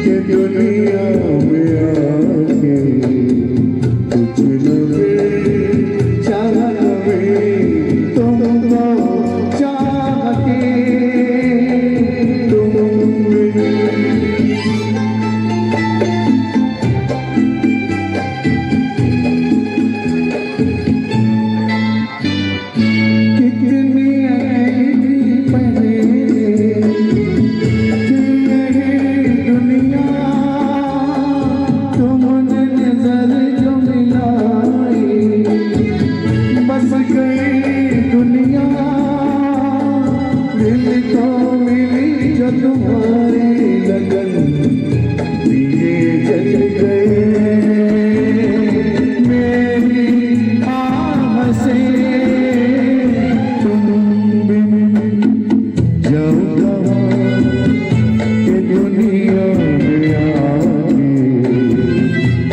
ये दुनिया में आके कुछ न मिले चाहत में तुमको चाह के तुम्हारी लगन दिए जल गए मेरी आह से तुम बिन जाऊंगा कि दुनिया में आके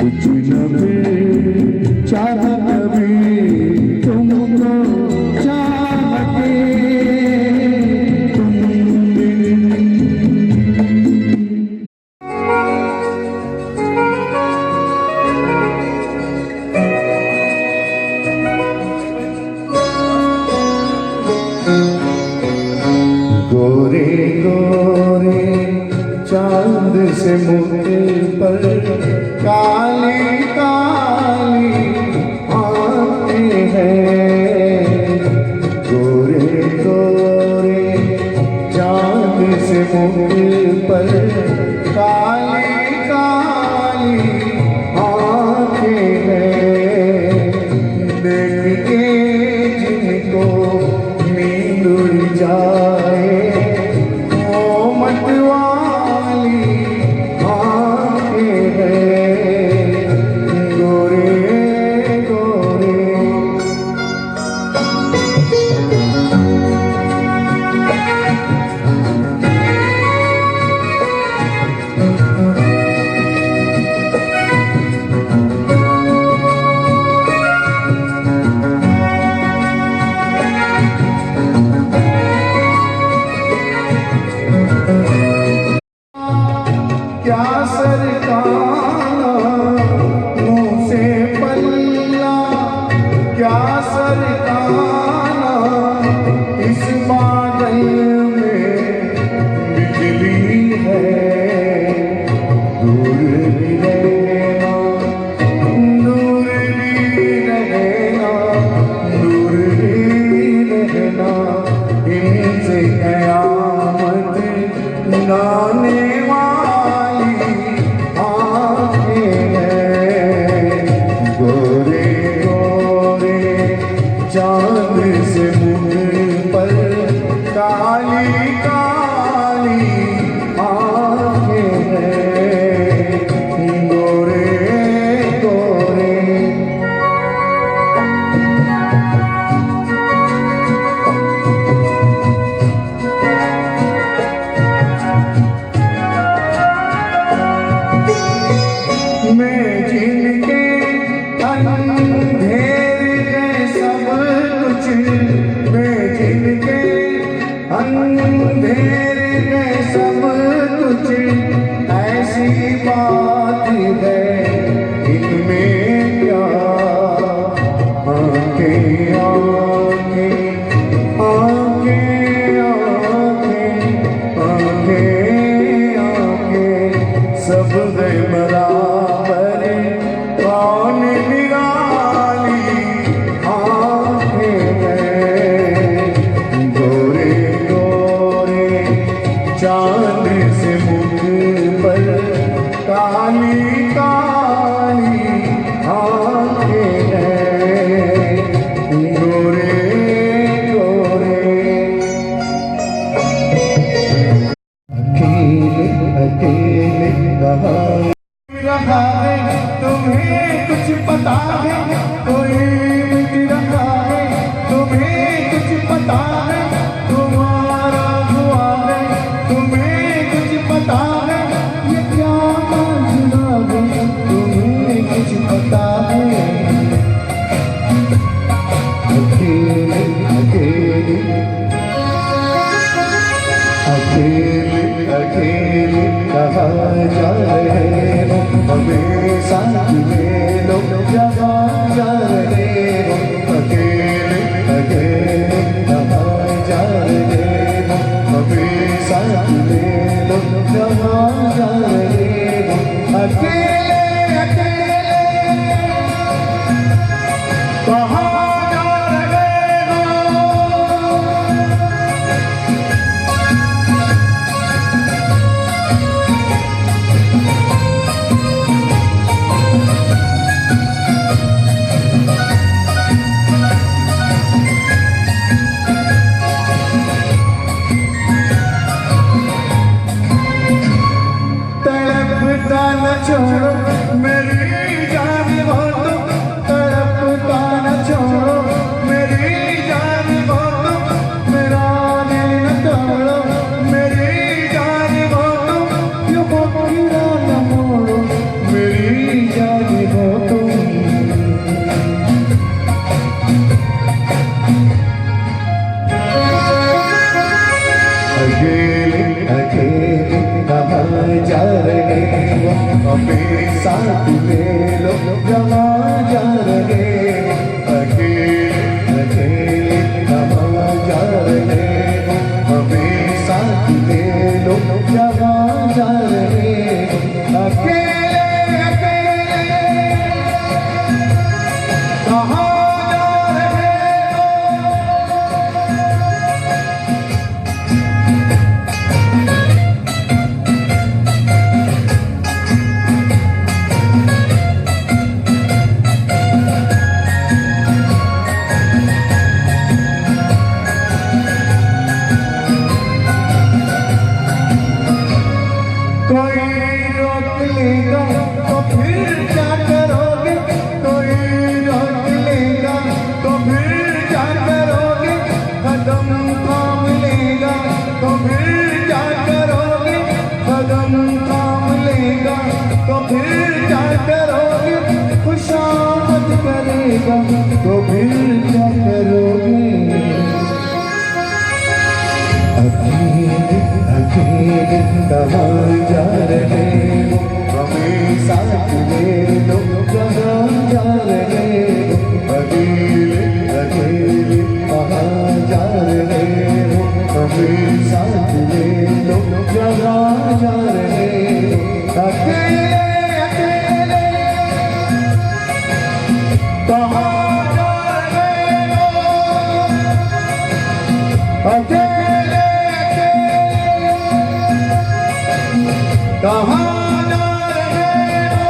कुछ न मिले चाह कभी तुमको चाह के गोरे गोरे चांद से मुझ पर काली काली आंखें हैं। गोरे गोरे चांद से मुझ पर काली काली आंखें हैं। देख के जिनको नींद उड़ जाए क्या सरकाना मुँह से पल्ला क्या सरकाना इस बादल में बिजली है। दूर भी रहना दूर भी रहना दूर भी रहना इनसे कयामत नाने चांद से मुझ पर काली काली आंखें हैं। गोरे गोरे मैं जिनके अंधेरे में सब कुछ ऐसी बात है इनमें क्या आंखें आंखें आंखें आंखें आंखें आंखें सब गए बराबर कौन निराली आंखें हैं। गोरे चांद से मुझ पर काली काली आंखें हैं। गोरे गोरे अकेले अकेले रहा है तुम्हें कुछ पता है कोई मिल रहा है तुम्हें कुछ पता है तुम्हारा हुआ है तुम्हें कुछ पता है ये क्या माजरा है तुम्हें कुछ पता है। अकेले अकेले अकेले अकेले कहाँ जा रहे हो, हमें साथ ले लो, जहाँ जा रहे हो, अकेले अकेले कहाँ जा रहे हो, हमें साथ ले लो, जहाँ जा रहे हो, अकेले अकेले कहाँ जा रहे हो। तड़पता न छोड़ो मेरी जान हो तुम, तड़पता न छोड़ो मेरी जान हो तुम, मेरा दिल न तोड़ो मेरी जान हो तुम, यूं मुखिरा न मोड़ो मेरी जान हो तुम। अकेले अकेले कहाँ जा रहे हो, हमें साथ ले लो, जहाँ जा रहे हो, अकेले अकेले कहाँ जा रहे हो, हमें साथ ले लो, जहाँ जा रहे हो, अकेले अकेले कहाँ जा रहे कोई रोक लेगा तो फिर क्या करोगे, कोई रोक लेगा तो फिर क्या करोगे, कदम थाम लेगा तो फिर क्या करोगे, कदम थाम लेगा तो फिर क्या करोगे, खुशामद करेगा तो फिर क्या करोगे। अकेले अकेले कहाँ जा रहे हो, हमें साथ ले लो, जहाँ जा रहे हो, अकेले अकेले कहाँ जा रहे हो, हमें साथ ले लो, जहाँ जा रहे हो, अकेले अकेले कहाँ जा रहे हो, अकेले कहाँ जा रहे हो।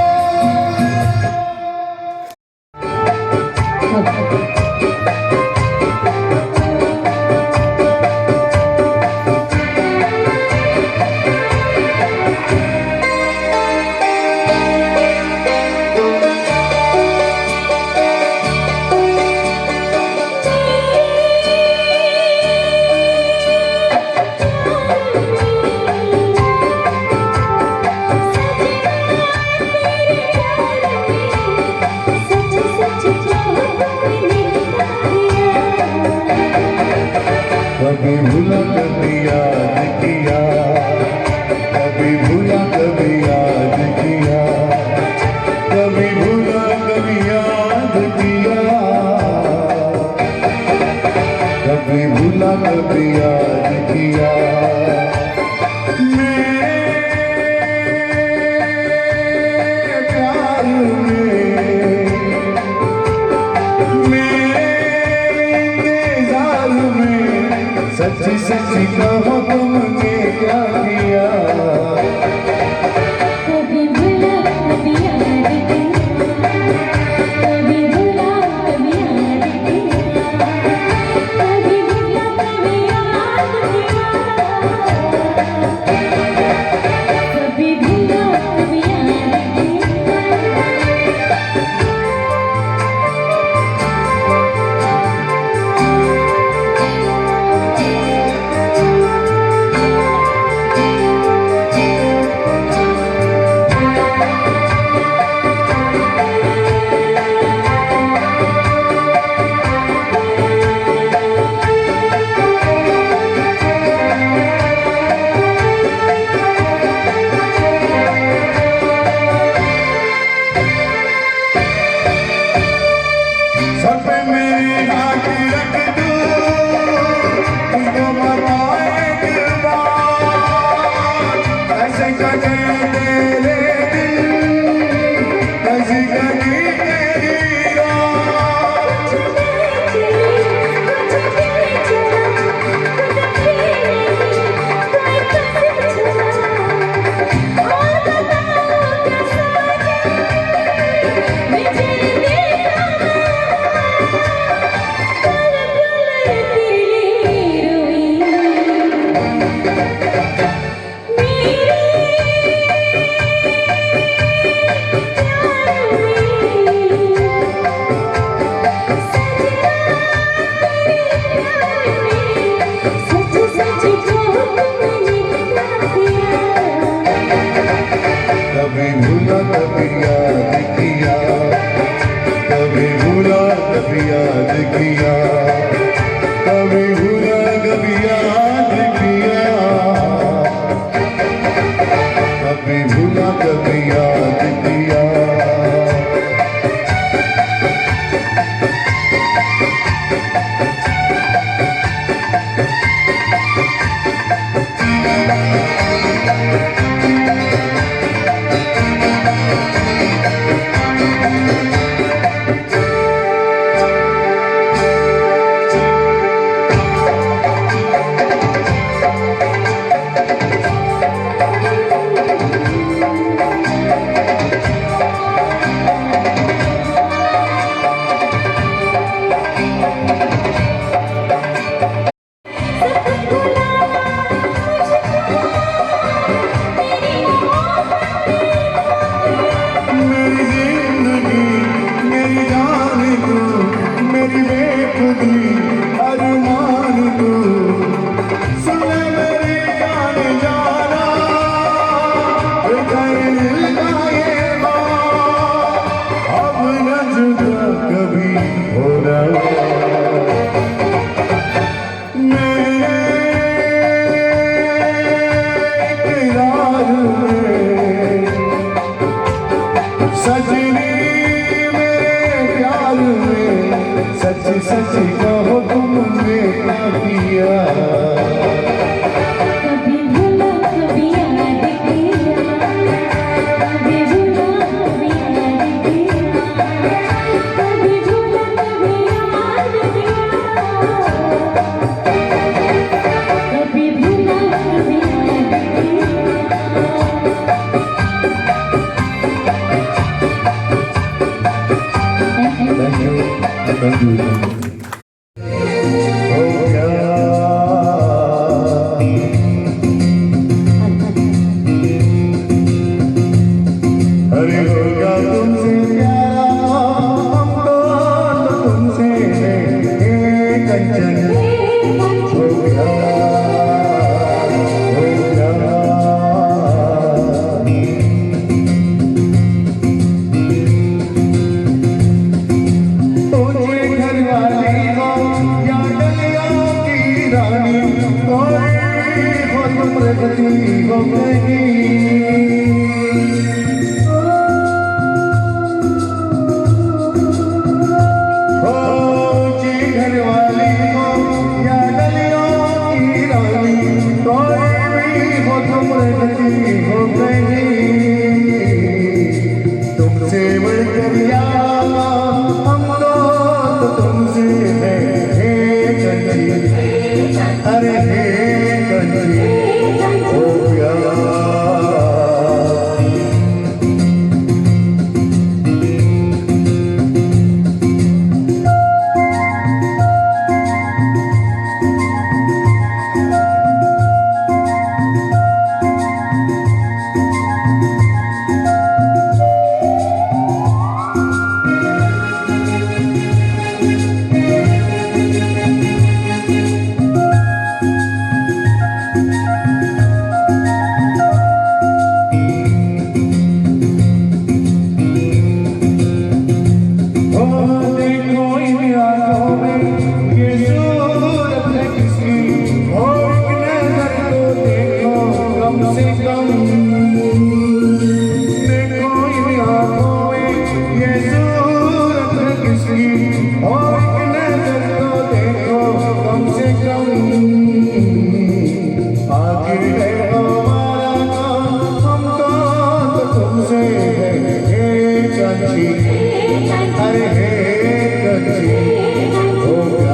प्यार में सजनी मेरे प्यार में सच सच कहो तुमने क्या किया कभी भूला कभी याद किया कभी भूला कभी याद किया कभी भूला कभी याद किया कभी भूला कभी याद किया Thank you. हो गया अरे होगा तुमसे प्यारा हमको तो तुमसे है कंचन हो गया ऊंचे घर वाली हो या गलियों की रानी कोई हो तुम प्रगति हो गई ऊंची घर वाली हो या गलियों की रानी कोई हो तुम प्रगति हो गई तुमसे बढ़कर यार हमको तो तुमसे है कंची अरे हे कंची हो गया अरे हे कंची हो गया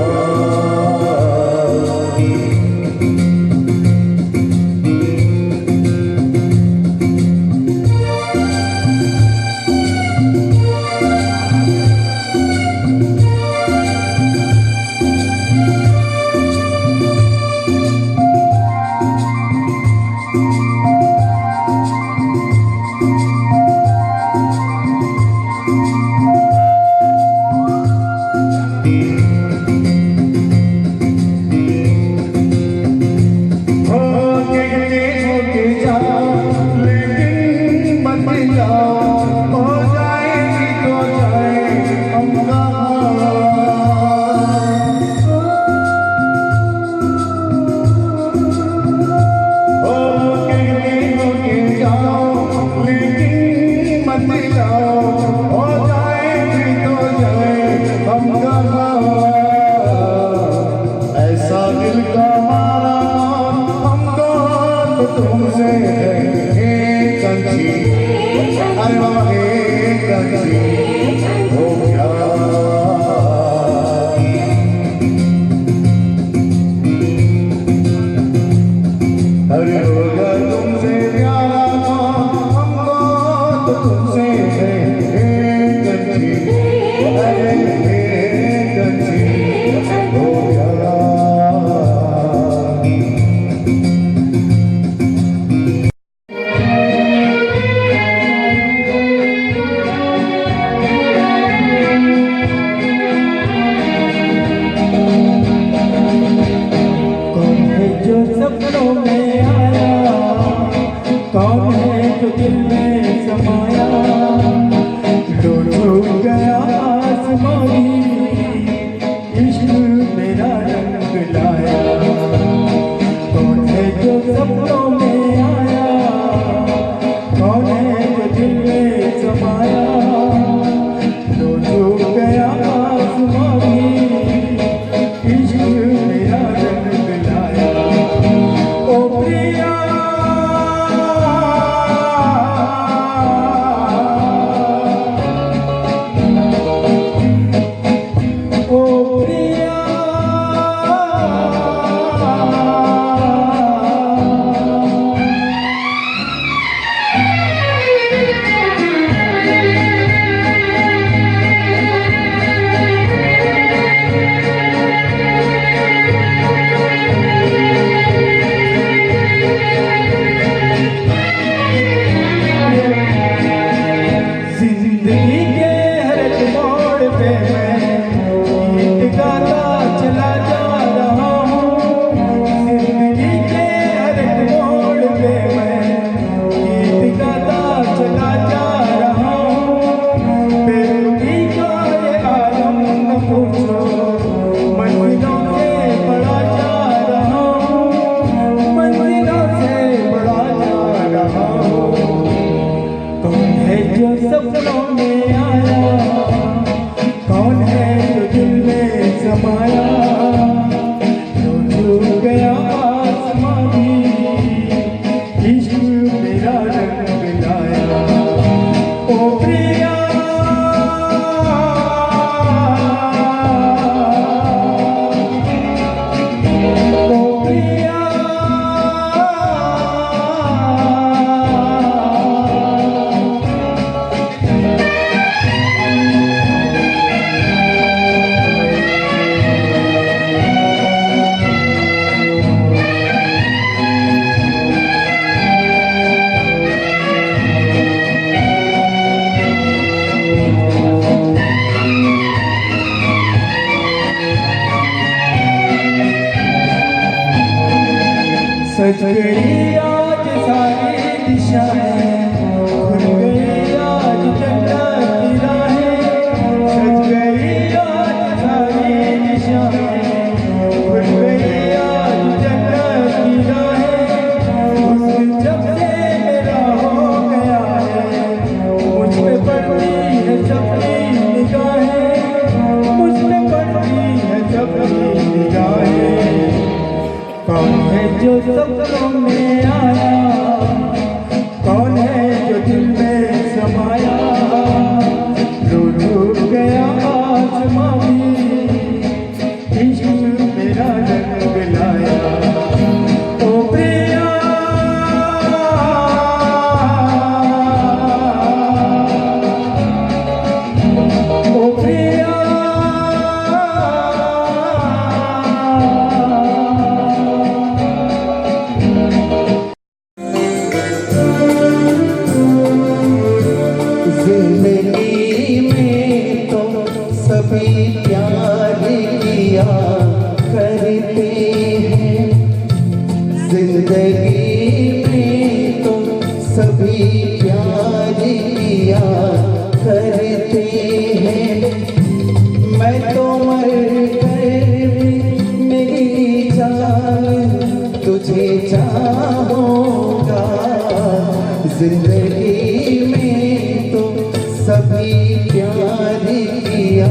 ऐसा दिल का मारा हमको तो तुमसे है कंची अरे बाबा हे कंची हो गया अरे होगा तुमसे प्यारा हमको तो तुमसे है कंची अरे हे कंची हो गया सपनों में आया कौन है जो दिल में समाया डूब गया आसमां इश्क मेरा रंग लाया कौन है जो सपनों में आया सपनों में आया, कौन है जो दिल में समाया, जो छू गया आसमां भी, इश्क मेरा रंग लाया। ओ प्रिया सज गई आज सारी दिशाएं, खुल गई आज जन्नत की राहें। सज गई आज सारी दिशाएं, खुल गई आज जन्नत की राहें। हुस्न जब से मेरा हो गया है, मुझ पे पड़ती है सबकी निगाहें, मुझ पे पड़ती है सबकी निगाहें। कौन है जो सपनों में आया, कौन है जो दिल में समाया, रूठ गया आसमां भी, इश्क मेरा रंग लाया। ओ प्रिया ओ प्रिया जिंदगी में तो सभी प्यार किया करते हैं, जिंदगी में तो सभी प्यार किया करते हैं। मैं तो मर कर भी मेरी जान तुझे चाहूँगा, जिंदगी में तो सभी प्यार किया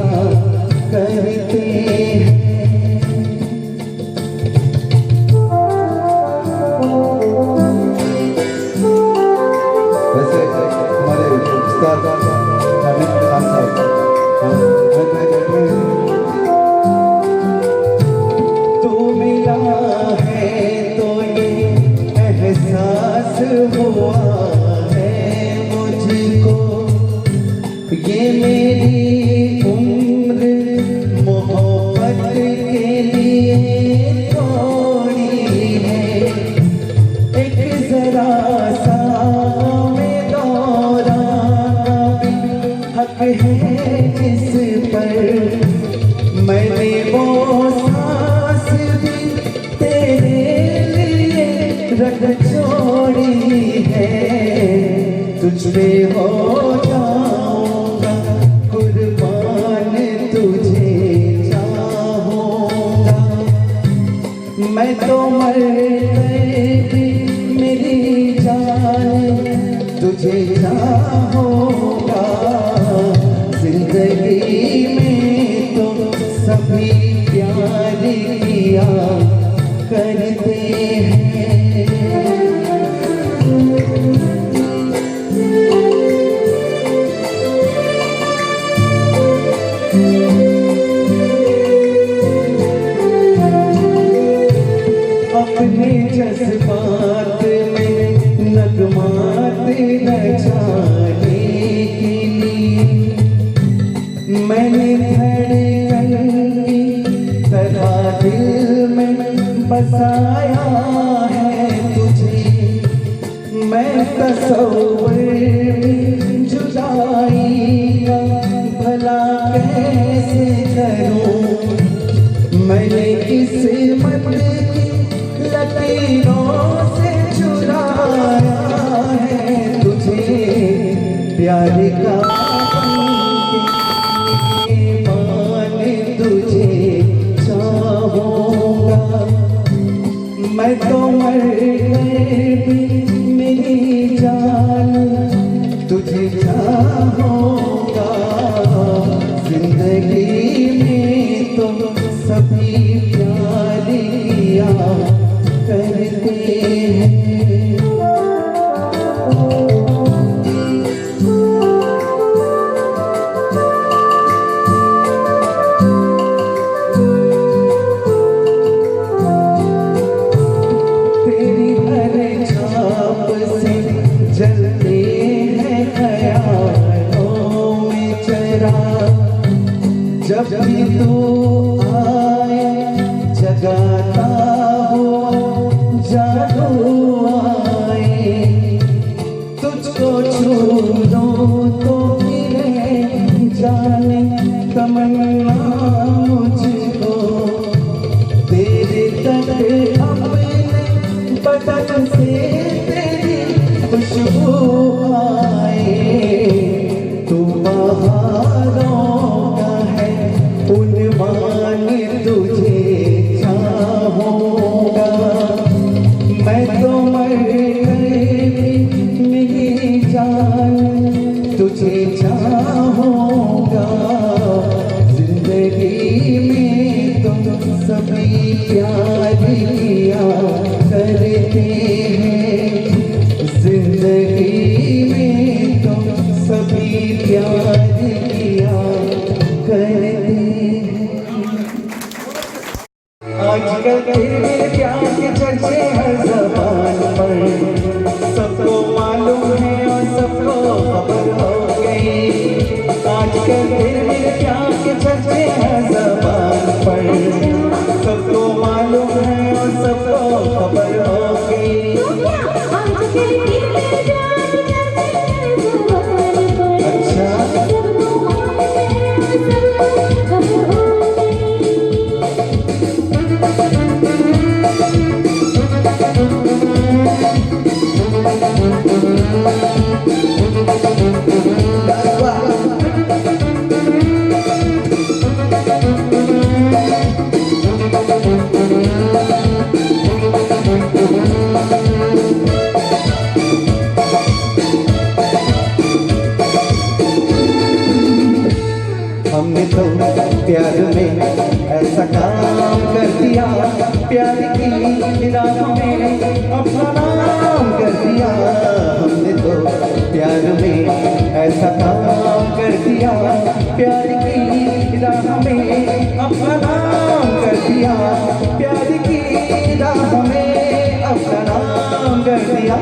करते हैं। वैसे हमारे उस्ताद हामिद खान साहब तू मिला है तो ये एहसास हुआ है मुझको, ये मेरी उम्र मोहब्बत के लिए थोड़ी है। एक जरा सा में दौरा भी हक है जिस पर, मैंने वो सांस भी तेरे लिए रख छोड़ी है। तुझ पे हो जाऊंगा कुर्बान, तुझे चाहूंगा। मैं तो मर गई भी मेरी जान तुझे चाहूंगा, जिंदगी में तो सभी प्यार किया करते हैं। अपने जज्बात में नगमात रचाने के लिए मैंने धड़कन की तरह दिल में बसाया है तुझे। मैं तसव्वुर भी जुदाई का भला कैसे करूं, मैंने किस्मत की लकीरों से चुराया है तुझे। प्यार का मान तुझे चाहूँगा, मैं तो मर गई भी मेरी जान तुझे चाहूँगा। जलते हैं ख्यालों में चिराग जब भी तू आए जगाता हो जादू आए तुझको छू लूं तो गिरे जाने तमन्ना मुझको तेरे तक अपने बदन से तेरी खुशबू आए तू बहारों का है उन्मान तुझे चाहूँगा मैं तो मर गए मेरी जान तुझे चाहूँगा जिंदगी में तुम सभी प्यार किया करते हैं जिंदगी में तुम सभी प्यार किया करते हैं आजकल तेरे प्यार के चर्चे हर ज़बान पर सबको मालूम है और सबको खबर हो गई आजकल तेरे प्यार के चर्चे हर ज़बान पर सबको मालूम है और सबको खबर हो गई अच्छा हमने तो प्यार में ऐसा काम कर दिया प्यार की राह में अपना नाम कर दिया हमने तो प्यार में ऐसा काम कर दिया प्यार की राह में अपना नाम कर दिया प्यार की राह में अपना नाम कर दिया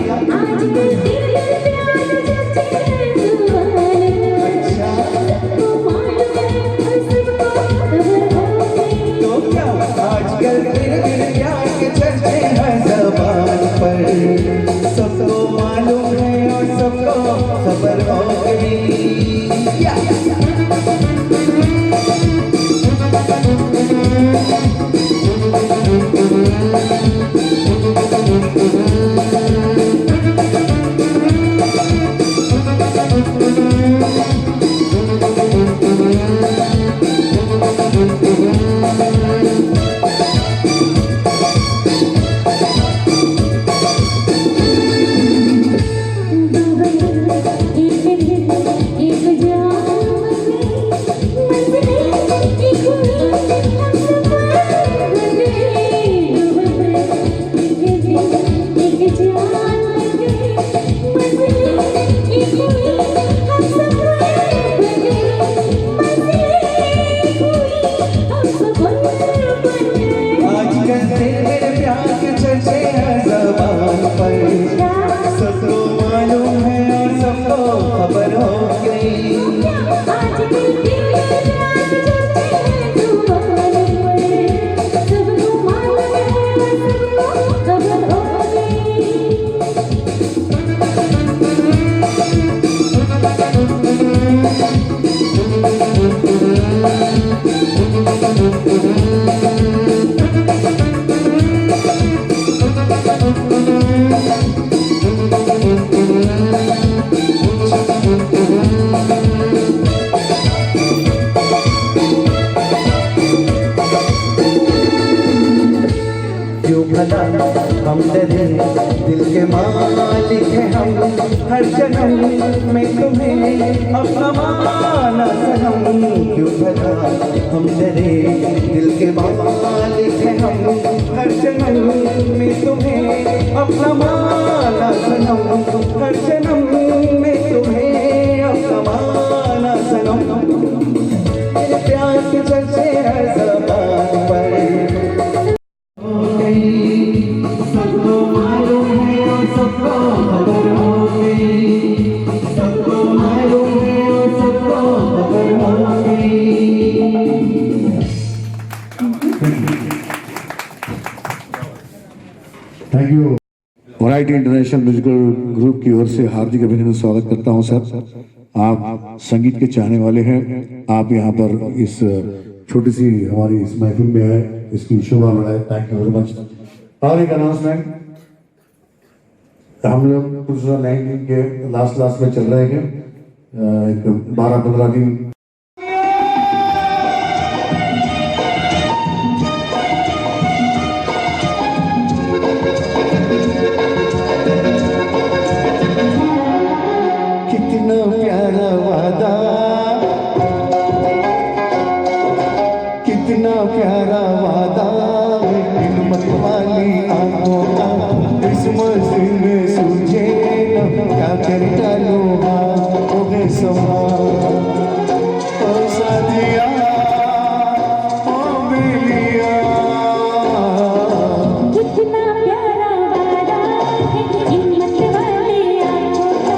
अच्छा तो क्या आजकल तेरे प्यार के चर्चे हैं ज़बान पर सबको मालूम है और सबको खबर हो गई हम तेरे दिल के मालिक हैं हम हर जन्म में तुम्हें अपना माना सनम क्यों भला हम तेरे दिल के मालिक हैं हम हर जन्म में तुम्हें अपना माना सनम हर जन्म में तुम्हें अपना माना सनम तेरे प्यार के चर्चे हर ज़बान पर सबको मालूम है और सबको खबर हो गई वैरायटी इंटरनेशनल म्यूजिकल ग्रुप की ओर से हार्दिक अभिनंदन स्वागत करता हूं सर। आप संगीत के चाहने वाले हैं, आप यहाँ पर इस छोटी सी हमारी इस महफिल में है, इसकी शोभा बढ़ाए। Thank you very much. और एक अनाउंसमेंट, हम लोग 2019 के लास्ट में चल रहे हैं, एक 12-15 दिन कितना प्यारा वादा, कितना प्यारा वादा, हिम्मत वाली आंखों का क्रिसमस में सूझे न, क्या कर डालो हो गए समा ओ सादिया ओ बेलिया। कितना प्यारा वादा है, हिम्मत वाले आंखों का